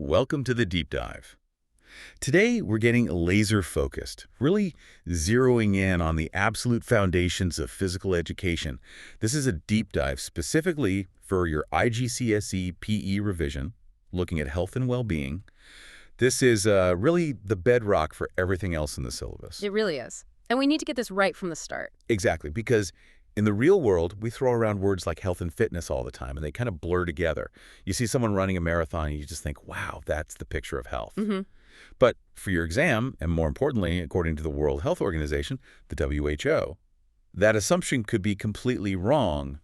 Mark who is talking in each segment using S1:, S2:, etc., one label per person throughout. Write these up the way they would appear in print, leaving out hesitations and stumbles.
S1: Welcome to the deep dive. Today, we're getting laser focused, really zeroing in on the absolute foundations of physical education. This is a deep dive specifically for your IGCSE PE revision, looking at health and well-being. This is really the bedrock for everything else in the syllabus.
S2: It really is. And we need to get this right from the start.
S1: Exactly, because in the real world, we throw around words like health and fitness all the time, and they kind of blur together. You see someone running a marathon, and you just think, wow, that's the picture of health. But for your exam, and more importantly, according to the World Health Organization, the WHO, that assumption could be completely wrong.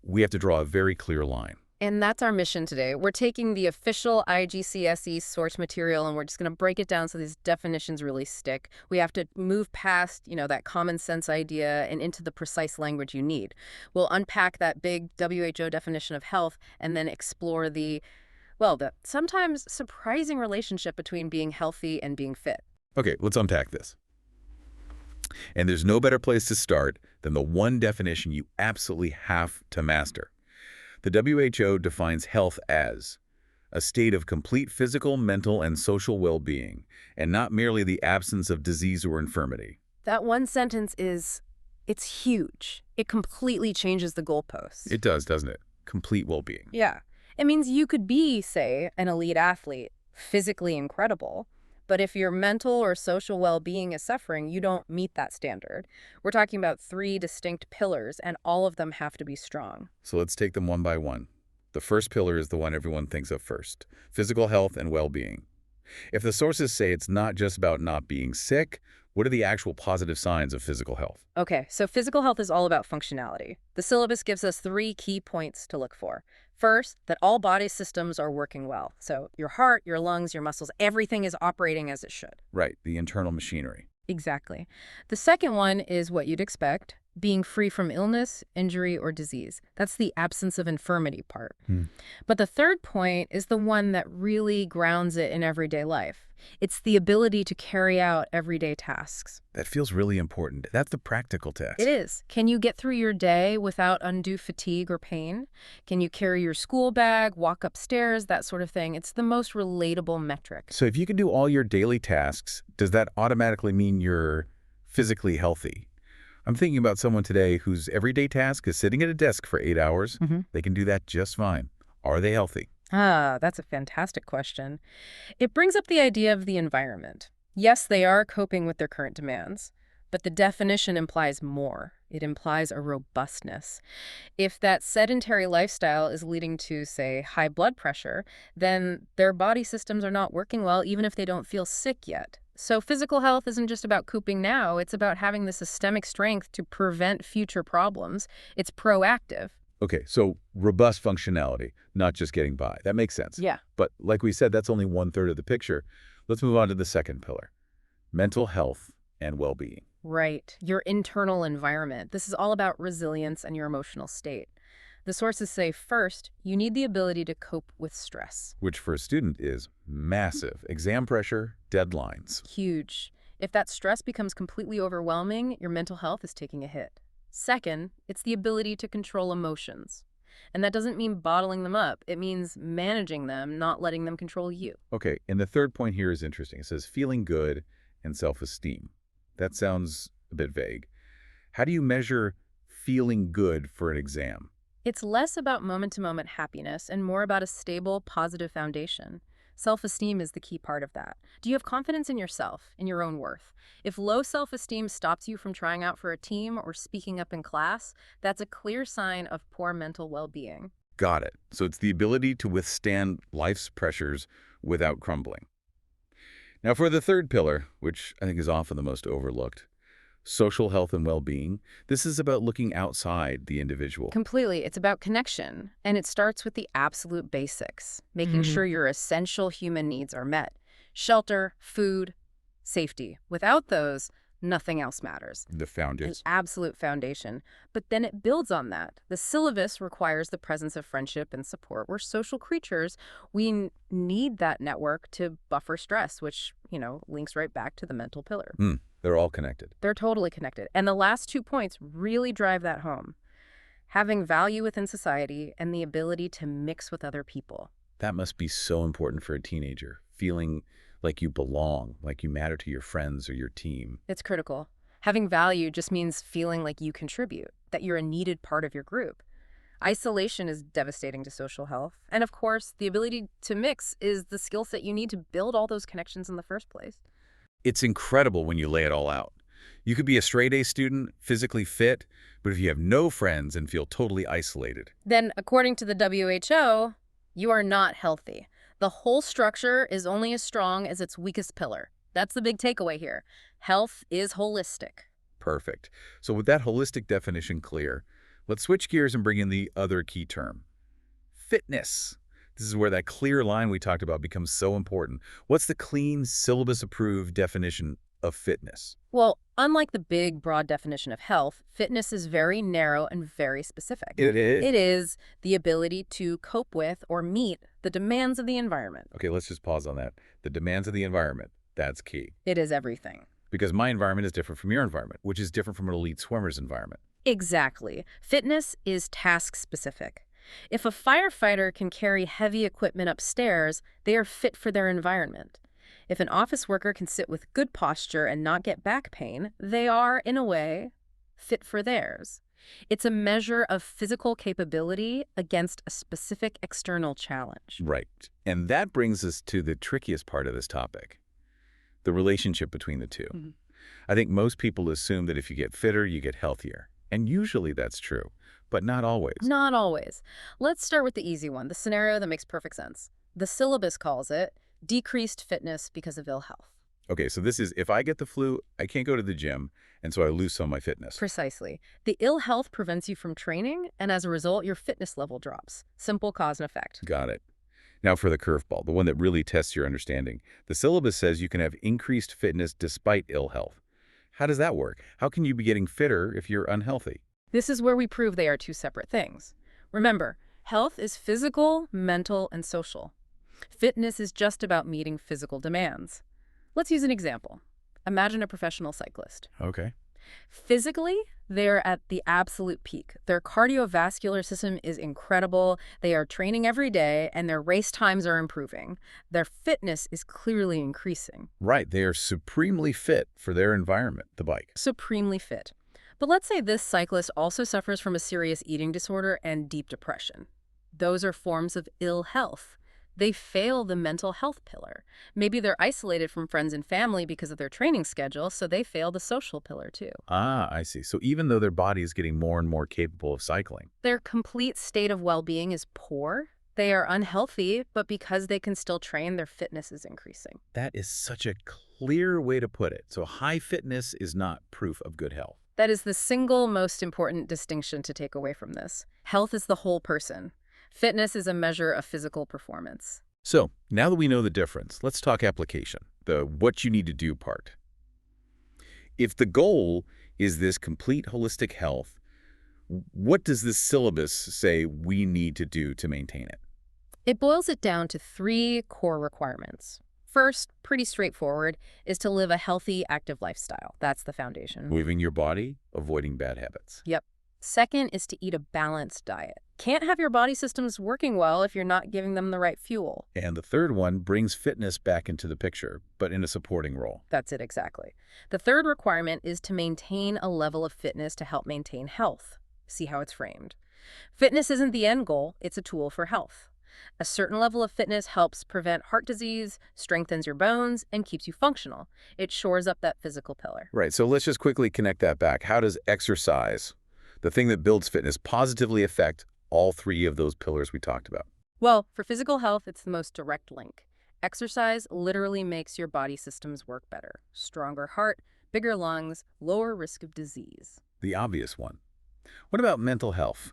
S1: We have to draw a very clear line.
S2: And that's our mission today. We're taking the official IGCSE source material and we're just going to break it down so these definitions really stick. We have to move past, that common sense idea and into the precise language you need. We'll unpack that big WHO definition of health and then explore the sometimes surprising relationship between being healthy and being fit.
S1: Okay, let's unpack this. And there's no better place to start than the one definition you absolutely have to master. The WHO defines health as a state of complete physical, mental, and social well-being, and not merely the absence of disease or infirmity.
S2: That one sentence it's huge. It completely changes the goalposts.
S1: It does, doesn't it? Complete well-being.
S2: Yeah. It means you could be, say, an elite athlete, physically incredible, but if your mental or social well-being is suffering, you don't meet that standard. We're talking about 3 distinct pillars, and all of them have to be strong.
S1: So let's take them one by one. The first pillar is the one everyone thinks of first: physical health and well-being. If the sources say it's not just about not being sick, what are the actual positive signs of physical health?
S2: Okay, so physical health is all about functionality. The syllabus gives us 3 key points to look for. First, that all body systems are working well. So your heart, your lungs, your muscles, everything is operating as it should.
S1: Right, the internal machinery.
S2: Exactly. The second one is what you'd expect, being free from illness, injury, or disease. That's the absence of infirmity part. But the third point is the one that really grounds it in everyday life. It's the ability to carry out everyday tasks.
S1: That feels really important. That's the practical test.
S2: It is. Can you get through your day without undue fatigue or pain? Can you carry your school bag, walk upstairs, that sort of thing? It's the most relatable metric.
S1: So if you can do all your daily tasks, does that automatically mean you're physically healthy? I'm thinking about someone today whose everyday task is sitting at a desk for 8 hours. They can do that just fine. Are they healthy?
S2: That's a fantastic question. It brings up the idea of the environment. Yes, they are coping with their current demands, but the definition implies more. It implies a robustness. If that sedentary lifestyle is leading to, say, high blood pressure, then their body systems are not working well even if they don't feel sick yet. So physical health isn't just about coping now, it's about having the systemic strength to prevent future problems. It's proactive.
S1: Okay, so robust functionality, not just getting by. That makes sense.
S2: Yeah.
S1: But like we said, that's only 1/3 of the picture. Let's move on to the second pillar: mental health and well-being.
S2: Right. Your internal environment. This is all about resilience and your emotional state. The sources say, first, you need the ability to cope with stress.
S1: Which for a student is massive. Exam pressure, deadlines.
S2: Huge. If that stress becomes completely overwhelming, your mental health is taking a hit. Second, it's the ability to control emotions. And that doesn't mean bottling them up. It means managing them, not letting them control you.
S1: Okay, and the third point here is interesting. It says feeling good and self-esteem. That sounds a bit vague. How do you measure feeling good for an exam?
S2: It's less about moment-to-moment happiness and more about a stable, positive foundation. Self-esteem is the key part of that. Do you have confidence in yourself, in your own worth? If low self-esteem stops you from trying out for a team or speaking up in class, that's a clear sign of poor mental well-being.
S1: Got it. So it's the ability to withstand life's pressures without crumbling. Now for the third pillar, which I think is often the most overlooked: social health and well-being. This is about looking outside the individual.
S2: Completely. It's about connection. And it starts with the absolute basics, making sure your essential human needs are met. Shelter, food, safety. Without those, nothing else matters.
S1: The
S2: An
S1: founders.
S2: absolute foundation. But then it builds on that. The syllabus requires the presence of friendship and support. We're social creatures. We need that network to buffer stress, which, links right back to the mental pillar.
S1: They're all connected.
S2: They're totally connected. And the last 2 points really drive that home. Having value within society and the ability to mix with other people.
S1: That must be so important for a teenager, feeling like you belong, like you matter to your friends or your team.
S2: It's critical. Having value just means feeling like you contribute, that you're a needed part of your group. Isolation is devastating to social health. And of course, the ability to mix is the skill set you need to build all those connections in the first place.
S1: It's incredible when you lay it all out. You could be a straight-A student, physically fit, but if you have no friends and feel totally isolated.
S2: Then, according to the WHO, you are not healthy. The whole structure is only as strong as its weakest pillar. That's the big takeaway here. Health is holistic.
S1: Perfect. So with that holistic definition clear, let's switch gears and bring in the other key term, fitness. This is where that clear line we talked about becomes so important. What's the clean, syllabus-approved definition of fitness?
S2: Well, unlike the big, broad definition of health, fitness is very narrow and very specific.
S1: It is.
S2: It is the ability to cope with or meet the demands of the environment.
S1: Okay, let's just pause on that. The demands of the environment, that's key.
S2: It is everything.
S1: Because my environment is different from your environment, which is different from an elite swimmer's environment.
S2: Exactly. Fitness is task-specific. If a firefighter can carry heavy equipment upstairs, they are fit for their environment. If an office worker can sit with good posture and not get back pain, they are, in a way, fit for theirs. It's a measure of physical capability against a specific external challenge.
S1: Right. And that brings us to the trickiest part of this topic, the relationship between the two.
S2: Mhm.
S1: I think most people assume that if you get fitter, you get healthier. And usually that's true, but not always.
S2: Not always. Let's start with the easy one, the scenario that makes perfect sense. The syllabus calls it decreased fitness because of ill health.
S1: Okay, so this is if I get the flu, I can't go to the gym, and so I lose some of my fitness.
S2: Precisely. The ill health prevents you from training, and as a result, your fitness level drops. Simple cause and effect.
S1: Got it. Now for the curveball, the one that really tests your understanding. The syllabus says you can have increased fitness despite ill health. How does that work? How can you be getting fitter if you're unhealthy?
S2: This is where we prove they are two separate things. Remember, health is physical, mental, and social. Fitness is just about meeting physical demands. Let's use an example. Imagine a professional cyclist.
S1: Okay.
S2: Physically, they're at the absolute peak. Their cardiovascular system is incredible, they are training every day, and their race times are improving. Their fitness is clearly increasing.
S1: Right, they are supremely fit for their environment, the bike.
S2: Supremely fit. But let's say this cyclist also suffers from a serious eating disorder and deep depression. Those are forms of ill health. They fail the mental health pillar. Maybe they're isolated from friends and family because of their training schedule, so they fail the social pillar too.
S1: Ah, I see. So even though their body is getting more and more capable of cycling.
S2: Their complete state of well-being is poor. They are unhealthy, but because they can still train, their fitness is increasing.
S1: That is such a clear way to put it. So high fitness is not proof of good health.
S2: That is the single most important distinction to take away from this. Health is the whole person. Fitness is a measure of physical performance.
S1: So now that we know the difference, let's talk application, the what you need to do part. If the goal is this complete holistic health, what does this syllabus say we need to do to maintain it?
S2: It boils it down to 3 core requirements. First, pretty straightforward, is to live a healthy, active lifestyle. That's the foundation.
S1: Moving your body, avoiding bad habits.
S2: Yep. Second is to eat a balanced diet. Can't have your body systems working well if you're not giving them the right fuel.
S1: And the third one brings fitness back into the picture, but in a supporting role.
S2: That's it exactly. The third requirement is to maintain a level of fitness to help maintain health. See how it's framed. Fitness isn't the end goal, it's a tool for health. A certain level of fitness helps prevent heart disease, strengthens your bones, and keeps you functional. It shores up that physical pillar.
S1: Right, so let's just quickly connect that back. How does exercise, the thing that builds fitness, positively affect all 3 of those pillars we talked about?
S2: Well, for physical health, it's the most direct link. Exercise literally makes your body systems work better. Stronger heart, bigger lungs, lower risk of disease.
S1: The obvious one. What about mental health?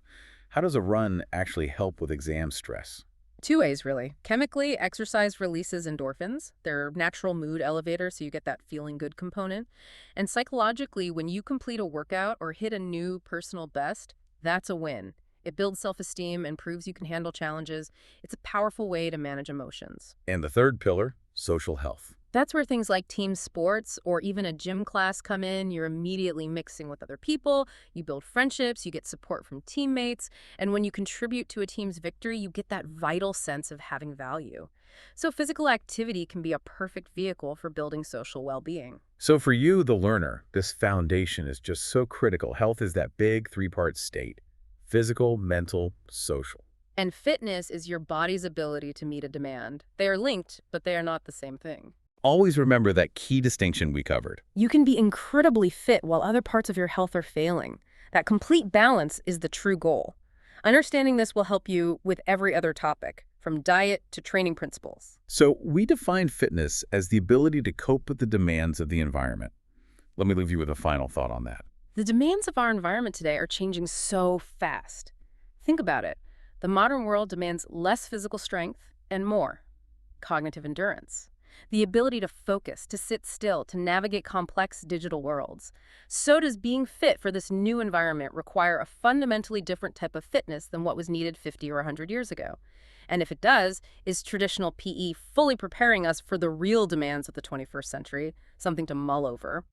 S1: How does a run actually help with exam stress?
S2: 2 ways, really. Chemically, exercise releases endorphins. They're natural mood elevators, so you get that feeling good component. And psychologically, when you complete a workout or hit a new personal best, that's a win. It builds self-esteem and proves you can handle challenges. It's a powerful way to manage emotions.
S1: And the third pillar, social health.
S2: That's where things like team sports or even a gym class come in. You're immediately mixing with other people, you build friendships, you get support from teammates, and when you contribute to a team's victory, you get that vital sense of having value. So physical activity can be a perfect vehicle for building social well-being.
S1: So for you, the learner, this foundation is just so critical. Health is that big three-part state: physical, mental, social.
S2: And fitness is your body's ability to meet a demand. They are linked, but they are not the same thing.
S1: Always remember that key distinction we covered.
S2: You can be incredibly fit while other parts of your health are failing. That complete balance is the true goal. Understanding this will help you with every other topic, from diet to training principles.
S1: So we define fitness as the ability to cope with the demands of the environment. Let me leave you with a final thought on that.
S2: The demands of our environment today are changing so fast. Think about it. The modern world demands less physical strength and more cognitive endurance. The ability to focus, to sit still, to navigate complex digital worlds. So does being fit for this new environment require a fundamentally different type of fitness than what was needed 50 or 100 years ago? And if it does, is traditional PE fully preparing us for the real demands of the 21st century? Something to mull over.